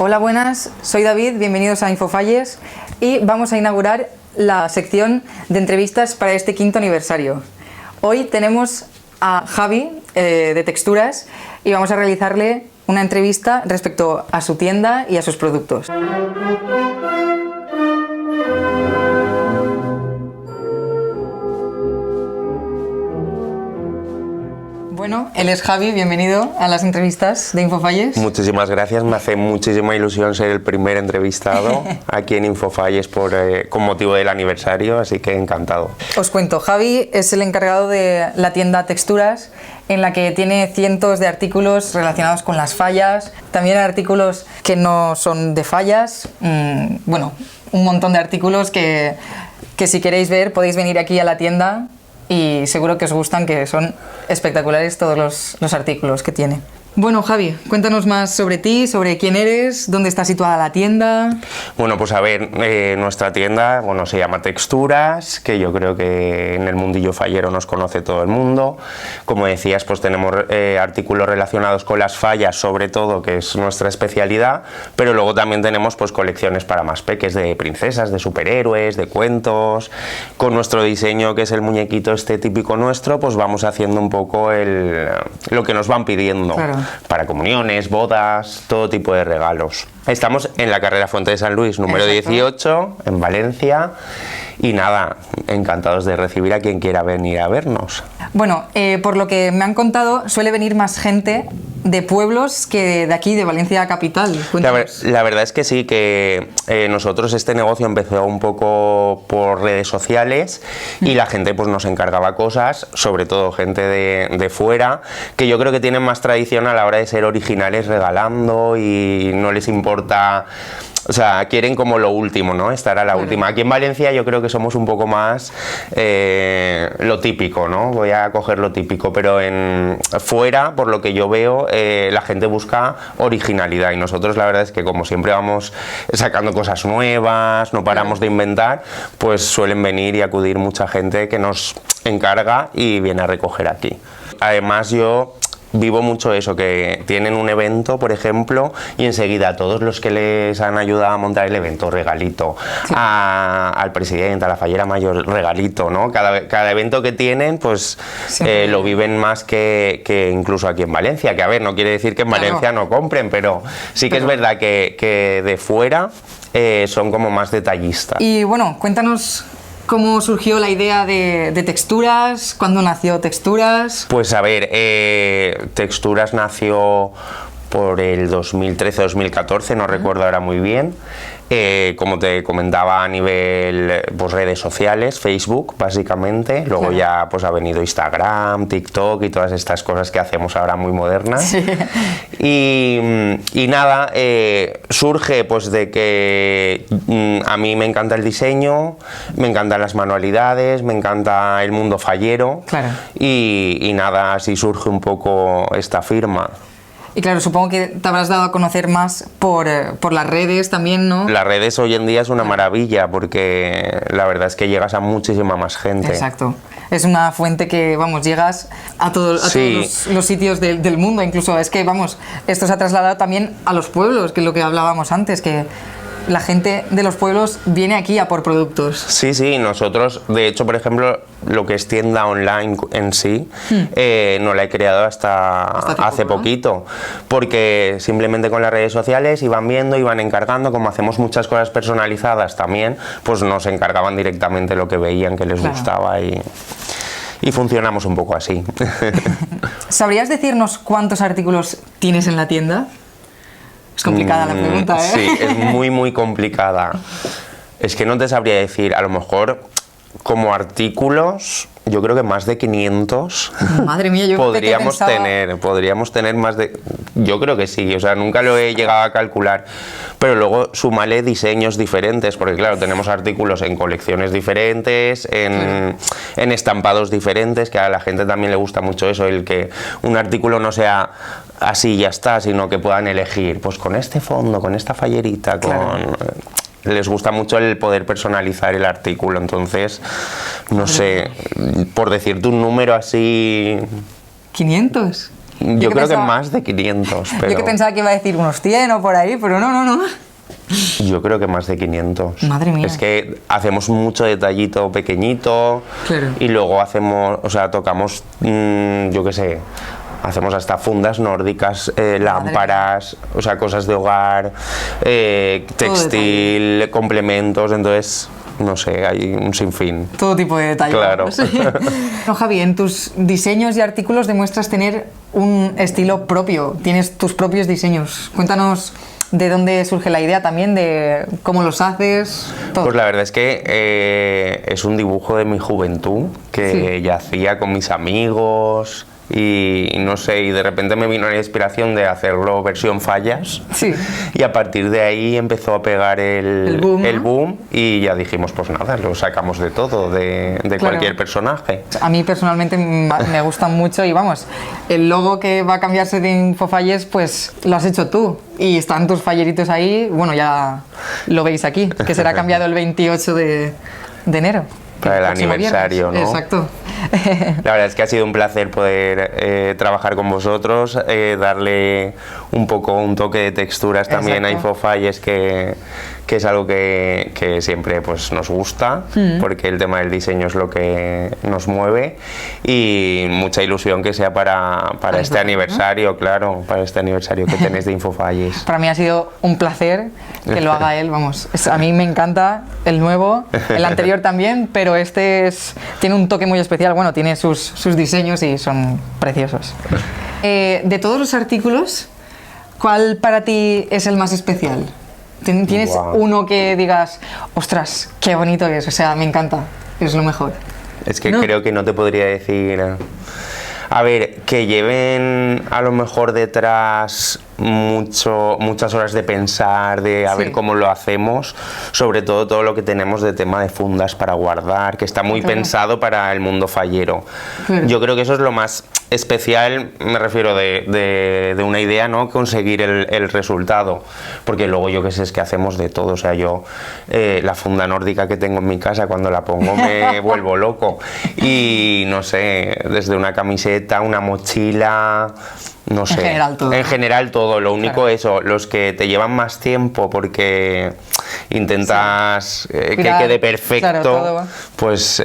Hola, buenas, soy David, bienvenidos a Infofalles y vamos a inaugurar la sección de entrevistas para este 5º aniversario. Hoy tenemos a Javi de Texturas y vamos a realizarle una entrevista respecto a su tienda y a sus productos. Bueno, él es Javi, bienvenido a las entrevistas de Infofalles. Muchísimas gracias, me hace muchísima ilusión ser el primer entrevistado aquí en Infofalles con motivo del aniversario, así que encantado. Os cuento, Javi es el encargado de la tienda Texturas, en la que tiene cientos de artículos relacionados con las fallas, también artículos que no son de fallas, bueno, un montón de artículos que si queréis ver podéis venir aquí a la tienda y seguro que os gustan, que son espectaculares todos los artículos que tiene. Bueno, Javi, cuéntanos más sobre ti, sobre quién eres, dónde está situada la tienda. Bueno, pues a ver, nuestra tienda se llama Texturas, que yo creo que en el mundillo fallero nos conoce todo el mundo. Como decías, pues tenemos artículos relacionados con las fallas, sobre todo, que es nuestra especialidad, pero luego también tenemos pues colecciones para más peques, de princesas, de superhéroes, de cuentos. Con nuestro diseño, que es el muñequito este típico nuestro, pues vamos haciendo un poco lo que nos van pidiendo. Claro. Para comuniones, bodas, todo tipo de regalos. Estamos en la carrera Fuente de San Luis, número 18, en Valencia. Y nada, encantados de recibir a quien quiera venir a vernos. Bueno, por lo que me han contado, suele venir más gente de pueblos que de aquí, de Valencia capital. La verdad es que sí, que nosotros este negocio empezó un poco por redes sociales y la gente pues nos encargaba cosas, sobre todo gente de fuera, que yo creo que tienen más tradición a la hora de ser originales regalando y no les importa... O sea, quieren como lo último, ¿no? Estar a la última. Aquí en Valencia yo creo que somos un poco más lo típico, ¿no? Voy a coger lo típico, pero fuera, por lo que yo veo, la gente busca originalidad y nosotros la verdad es que como siempre vamos sacando cosas nuevas, no paramos de inventar, pues suelen venir y acudir mucha gente que nos encarga y viene a recoger aquí. Además yo... vivo mucho eso, que tienen un evento, por ejemplo, y enseguida a todos los que les han ayudado a montar el evento, regalito, sí. Al presidente, a la fallera mayor, regalito, ¿no? Cada evento que tienen, pues lo viven más que incluso aquí en Valencia, que a ver, no quiere decir que en Valencia no compren, pero sí que es verdad que de fuera son como más detallistas. Y bueno, cuéntanos... ¿Cómo surgió la idea de Texturas? ¿Cuándo nació Texturas? Pues a ver, Texturas nació por el 2013-2014, no recuerdo ahora muy bien. Como te comentaba, a nivel pues, redes sociales, Facebook básicamente, luego claro. Ya pues ha venido Instagram, TikTok y todas estas cosas que hacemos ahora muy modernas. Sí. Y nada, surge pues de que a mí me encanta el diseño, me encantan las manualidades, me encanta el mundo fallero, claro. Y nada, así surge un poco esta firma. Y claro, supongo que te habrás dado a conocer más por las redes también, ¿no? Las redes hoy en día es una maravilla porque la verdad es que llegas a muchísima más gente. Exacto. Es una fuente que, vamos, llegas a todos los sitios del mundo. Incluso es que, vamos, esto se ha trasladado también a los pueblos, que es lo que hablábamos antes, que la gente de los pueblos viene aquí a por productos. Sí, sí, nosotros, de hecho, por ejemplo, lo que es tienda online en sí, no la he creado hasta hace poquito, porque simplemente con las redes sociales iban viendo, iban encargando, como hacemos muchas cosas personalizadas también, pues nos encargaban directamente lo que veían que les gustaba y funcionamos un poco así. ¿Sabrías decirnos cuántos artículos tienes en la tienda? Es complicada la pregunta, ¿eh? Sí, es muy complicada. Es que no te sabría decir, a lo mejor como artículos, yo creo que más de 500. Madre mía, yo podríamos tener más de... Yo creo que sí, o sea, nunca lo he llegado a calcular. Pero luego súmale diseños diferentes, porque claro, tenemos artículos en colecciones diferentes, en estampados diferentes, que a la gente también le gusta mucho eso, el que un artículo no sea así y ya está, sino que puedan elegir, pues con este fondo, con esta fallerita, con... Les gusta mucho el poder personalizar el artículo, entonces, no sé, por decirte un número así... ¿500? Yo creo que más de 500, pero... Yo que pensaba que iba a decir unos 100 o por ahí, pero no. Yo creo que más de 500. Madre mía. Es que hacemos mucho detallito pequeñito, claro. Y luego hacemos, o sea, tocamos, yo qué sé, hacemos hasta fundas nórdicas, lámparas, o sea, cosas de hogar, textil, complementos, entonces... No sé, hay un sinfín. Todo tipo de detalles. Claro. Sí. No, Javi, en tus diseños y artículos demuestras tener un estilo propio, tienes tus propios diseños. Cuéntanos de dónde surge la idea también, de cómo los haces, todo. Pues la verdad es que es un dibujo de mi juventud que ya hacía con mis amigos. Y no sé, y de repente me vino la inspiración de hacerlo versión fallas. Sí. Y a partir de ahí empezó a pegar el boom y ya dijimos, pues nada, lo sacamos de todo, de cualquier personaje. A mí personalmente me gustan mucho y vamos, el logo que va a cambiarse de Infofalles, pues lo has hecho tú. Y están tus falleritos ahí, bueno, ya lo veis aquí, que será cambiado el 28 de enero. Para el aniversario, viernes. ¿no? Exacto. La verdad es que ha sido un placer poder trabajar con vosotros, darle un poco un toque de texturas también a Infofalles, que es algo que siempre pues, nos gusta, porque el tema del diseño es lo que nos mueve, y mucha ilusión que sea para este aniversario, claro, para este aniversario que tenéis de Infofalles. Para mí ha sido un placer que lo haga él, vamos. A mí me encanta el nuevo, el anterior también, pero este tiene un toque muy especial, bueno, tiene sus diseños y son preciosos. De todos los artículos, ¿cuál para ti es el más especial? ¿Tienes uno que digas, ostras, qué bonito es? O sea, me encanta, es lo mejor. Es que creo que no te podría decir... A ver, que lleven a lo mejor detrás muchas horas de pensar, de a ver cómo lo hacemos, sobre todo lo que tenemos de tema de fundas para guardar, que está muy pensado para el mundo fallero. Yo creo que eso es lo más especial, me refiero de una idea, ¿no? Conseguir el resultado, porque luego yo qué sé, es que hacemos de todo, o sea, yo la funda nórdica que tengo en mi casa, cuando la pongo me vuelvo loco, y no sé, desde una camiseta, una mochila... No sé, en general todo, lo único eso, los que te llevan más tiempo porque intentas que quede perfecto, pues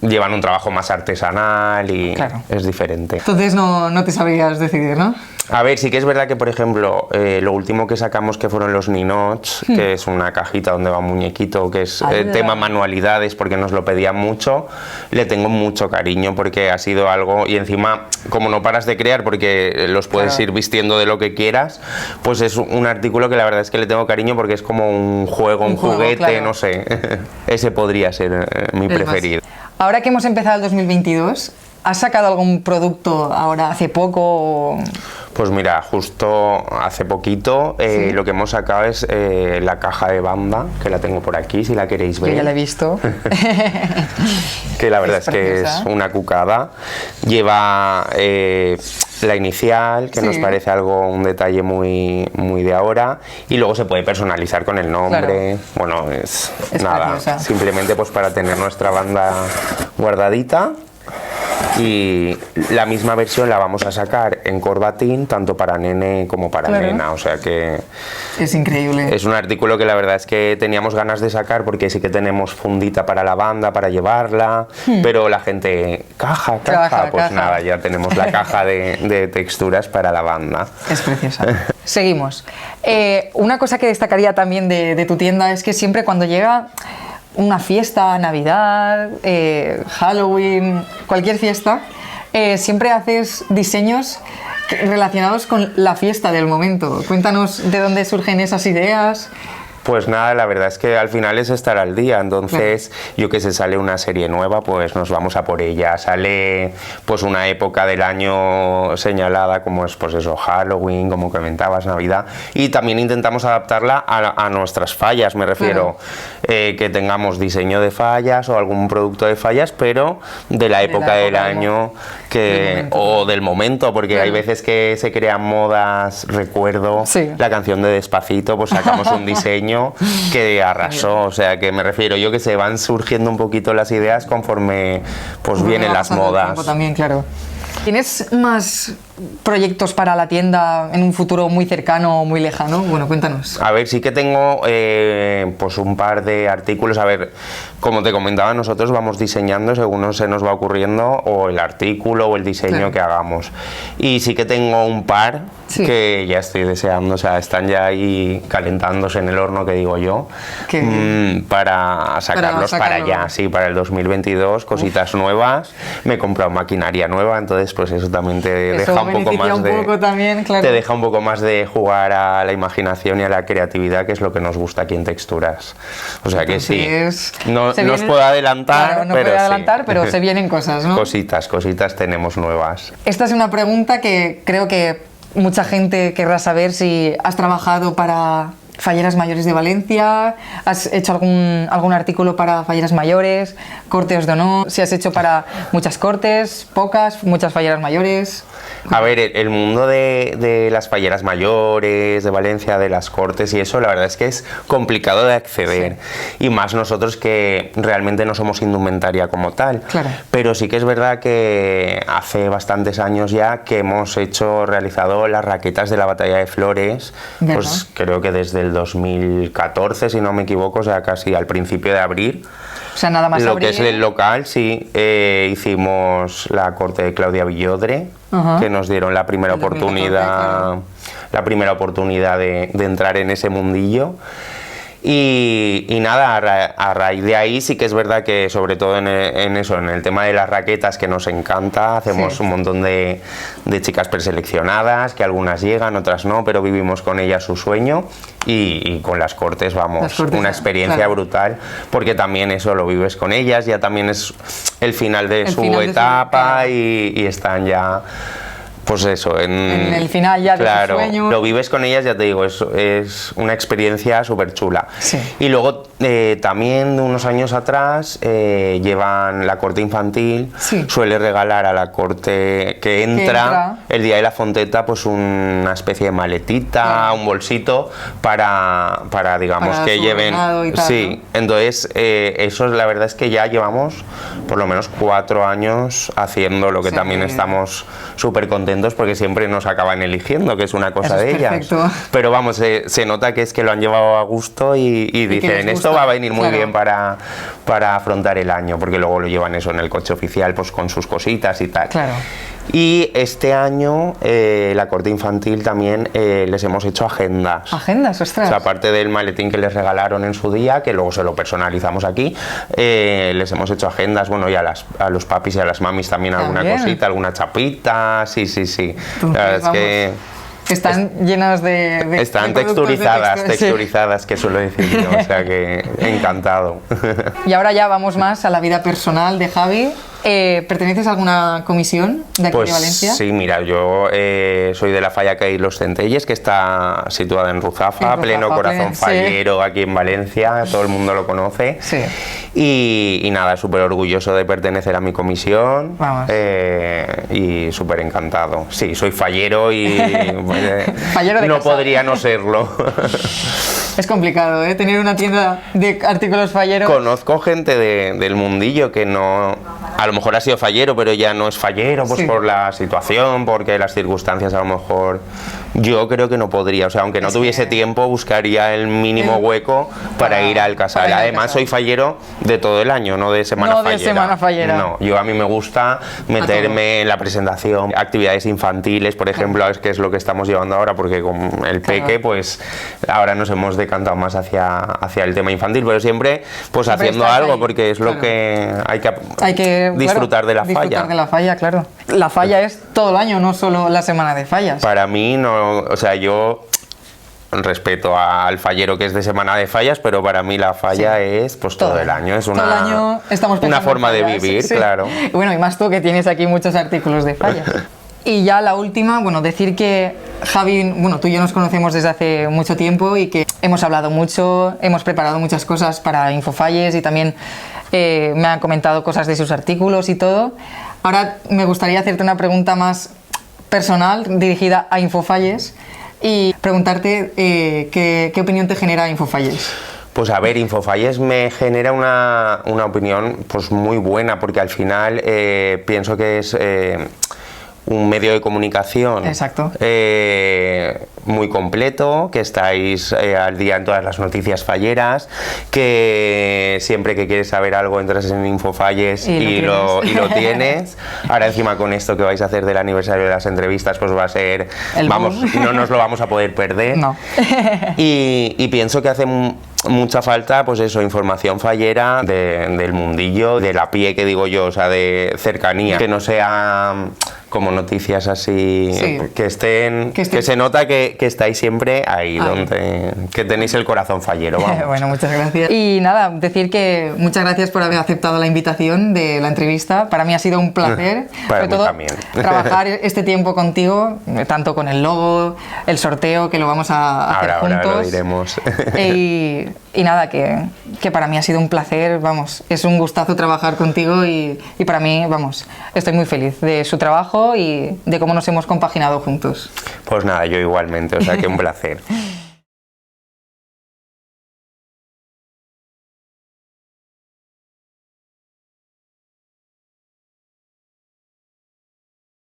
llevan un trabajo más artesanal y es diferente. Entonces no te sabrías decidir, ¿no? A ver, sí que es verdad que, por ejemplo, lo último que sacamos que fueron los ninots, que es una cajita donde va un muñequito, que es tema manualidades, porque nos lo pedían mucho, le tengo mucho cariño porque ha sido algo, y encima, como no paras de crear, porque los puedes ir vistiendo de lo que quieras, pues es un artículo que la verdad es que le tengo cariño porque es como un juego, un juguete, no sé, ese podría ser mi preferido. Ahora que hemos empezado el 2022, ¿has sacado algún producto ahora hace poco? Pues mira, justo hace poquito lo que hemos sacado es la caja de banda, que la tengo por aquí, si la queréis ver. Que ya la he visto. Que la verdad es que es una cucada. Lleva la inicial, que nos parece un detalle muy de ahora, y luego se puede personalizar con el nombre. Bueno, es nada, preciosa. Simplemente pues para tener nuestra banda guardadita. Y la misma versión la vamos a sacar en corbatín, tanto para nene como para nena, o sea que... Es increíble. Es un artículo que la verdad es que teníamos ganas de sacar porque sí que tenemos fundita para la banda, para llevarla, pero la gente, caja, pues nada, ya tenemos la caja de texturas para la banda. Es preciosa. Seguimos. Una cosa que destacaría también de tu tienda es que siempre cuando llega una fiesta, Navidad, Halloween, cualquier fiesta, siempre haces diseños relacionados con la fiesta del momento. Cuéntanos de dónde surgen esas ideas. Pues nada, la verdad es que al final es estar al día, entonces yo que sé, sale una serie nueva, pues nos vamos a por ella, sale pues una época del año señalada como es pues eso, Halloween, como comentabas, Navidad, y también intentamos adaptarla a nuestras fallas, me refiero, que tengamos diseño de fallas o algún producto de fallas, pero de la época del año o del momento, porque hay veces que se crean modas, recuerdo la canción de Despacito, pues sacamos un diseño año que arrasó, o sea, que me refiero yo que se van surgiendo un poquito las ideas conforme pues vienen las modas. También, claro. ¿Tienes más proyectos para la tienda en un futuro muy cercano o muy lejano? Bueno, cuéntanos. A ver, sí que tengo pues un par de artículos. A ver, como te comentaba, nosotros vamos diseñando según se nos va ocurriendo o el artículo o el diseño que hagamos. Y sí que tengo un par que ya estoy deseando, o sea, están ya ahí calentándose en el horno, que digo yo, para sacarlos para allá, sí, para el 2022, cositas nuevas. Me he comprado maquinaria nueva, entonces pues eso también te deja un poco más te deja un poco más de jugar a la imaginación y a la creatividad, que es lo que nos gusta aquí en Texturas. O sea que sí, no os puedo adelantar, claro, no puedo adelantar, pero se vienen cosas, ¿no? Cositas tenemos nuevas. Esta es una pregunta que creo que mucha gente querrá saber: si has trabajado para Falleras Mayores de Valencia, has hecho algún artículo para Falleras Mayores, cortes de honor, si has hecho para muchas cortes, pocas, muchas falleras mayores. A ver, el mundo de las falleras mayores, de Valencia, de las cortes y eso, la verdad es que es complicado de acceder. Sí. Y más nosotros que realmente no somos indumentaria como tal. Claro. Pero sí que es verdad que hace bastantes años ya que hemos realizado las raquetas de la Batalla de Flores, ¿verdad? Pues creo que desde el 2014, si no me equivoco, o sea, casi al principio de abril. O sea, nada más lo abrir. Que es el local, sí. Hicimos la corte de Claudia Villodre, que nos dieron la primera oportunidad, de entrar en ese mundillo. Y nada, a raíz de ahí sí que es verdad que sobre todo en el tema de las raquetas, que nos encanta, hacemos un montón de chicas preseleccionadas, que algunas llegan, otras no, pero vivimos con ellas su sueño, y con las cortes vamos, una experiencia brutal, porque también eso lo vives con ellas, ya también es el final de su etapa y están ya... Pues eso, en el final ya de su sueño. Lo vives con ellas, ya te digo, es una experiencia súper chula. Sí. Y luego también unos años atrás llevan la corte infantil, suele regalar a la corte que entra el día de la fonteta pues una especie de maletita, un bolsito para digamos que lleven. Sí, ¿no? Entonces eso la verdad es que ya llevamos por lo menos 4 años haciendo, lo que también estamos súper contentos, porque siempre nos acaban eligiendo, que es una cosa de ellas. Pero vamos, se nota que es que lo han llevado a gusto y dicen, esto va a venir muy bien para afrontar el año, porque luego lo llevan eso en el coche oficial, pues con sus cositas y tal. Claro. Y este año la corte infantil también les hemos hecho agendas. ¿Agendas? Ostras. O sea, aparte del maletín que les regalaron en su día, que luego se lo personalizamos aquí, les hemos hecho agendas, bueno, y a los papis y a las mamis también alguna cosita, alguna chapita, sí. Entonces, la verdad es que... Están llenas de están texturizadas, que suelo decir yo, o sea que encantado. Y ahora ya vamos más a la vida personal de Javi. ¿Perteneces a alguna comisión de aquí de Valencia? Sí, mira, yo soy de la falla que hay Los Centelles, que está situada en Ruzafa, pleno corazón fallero, aquí en Valencia, todo el mundo lo conoce. Sí. Y nada, súper orgulloso de pertenecer a mi comisión. Vamos. Y súper encantado. Sí, soy fallero y fallero de no casa. Podría no serlo. Es complicado, ¿eh? Tener una tienda de artículos falleros. Conozco gente del mundillo que no... A lo mejor ha sido fallero, pero ya no es fallero, pues por la situación, porque las circunstancias a lo mejor... Yo creo que no podría, o sea, aunque no tuviese tiempo, buscaría el mínimo hueco para ir al casal. Además, soy fallero de todo el año, no de semana fallera. No de semana fallera. No, yo a mí me gusta meterme en la presentación, actividades infantiles, por ejemplo, es que es lo que estamos llevando ahora, porque con el peque, pues ahora nos hemos decantado más hacia el tema infantil, pero siempre pues haciendo algo, porque es lo que hay que disfrutar de la falla. Disfrutar de la falla, claro. La falla es todo el año, no solo la semana de fallas. Para mí no. O sea, yo respeto al fallero que es de semana de fallas, pero para mí la falla es pues todo el año. Es todo el año estamos una forma de vivir, claro. Bueno, y más tú que tienes aquí muchos artículos de fallas. Y ya la última, bueno, decir que Javi, bueno, tú y yo nos conocemos desde hace mucho tiempo y que hemos hablado mucho, hemos preparado muchas cosas para Infofalles y también me han comentado cosas de sus artículos y todo. Ahora me gustaría hacerte una pregunta más personal, dirigida a Infofalles, y preguntarte qué opinión te genera Infofalles. Pues a ver, Infofalles me genera una opinión pues muy buena, porque al final pienso que es un medio de comunicación muy completo, que estáis al día en todas las noticias falleras, que siempre que quieres saber algo entras en Infofalles y lo tienes. Ahora encima con esto que vais a hacer del aniversario de las entrevistas, pues va a ser, no nos lo vamos a poder perder. No. y pienso que hace mucha falta, pues eso, información fallera del mundillo, de la pie que digo yo, o sea, de cercanía, que no sea como noticias así, que se nota que estáis siempre ahí, que tenéis el corazón fallero. Vamos. Bueno, muchas gracias. Y nada, decir que muchas gracias por haber aceptado la invitación de la entrevista. Para mí ha sido un placer, para sobre todo también. Trabajar este tiempo contigo, tanto con el logo, el sorteo, que lo vamos a hacer juntos. Ahora lo diremos. Y nada, que para mí ha sido un placer, vamos, es un gustazo trabajar contigo y para mí, vamos, estoy muy feliz de su trabajo y de cómo nos hemos compaginado juntos. Pues nada, yo igualmente, o sea que un placer.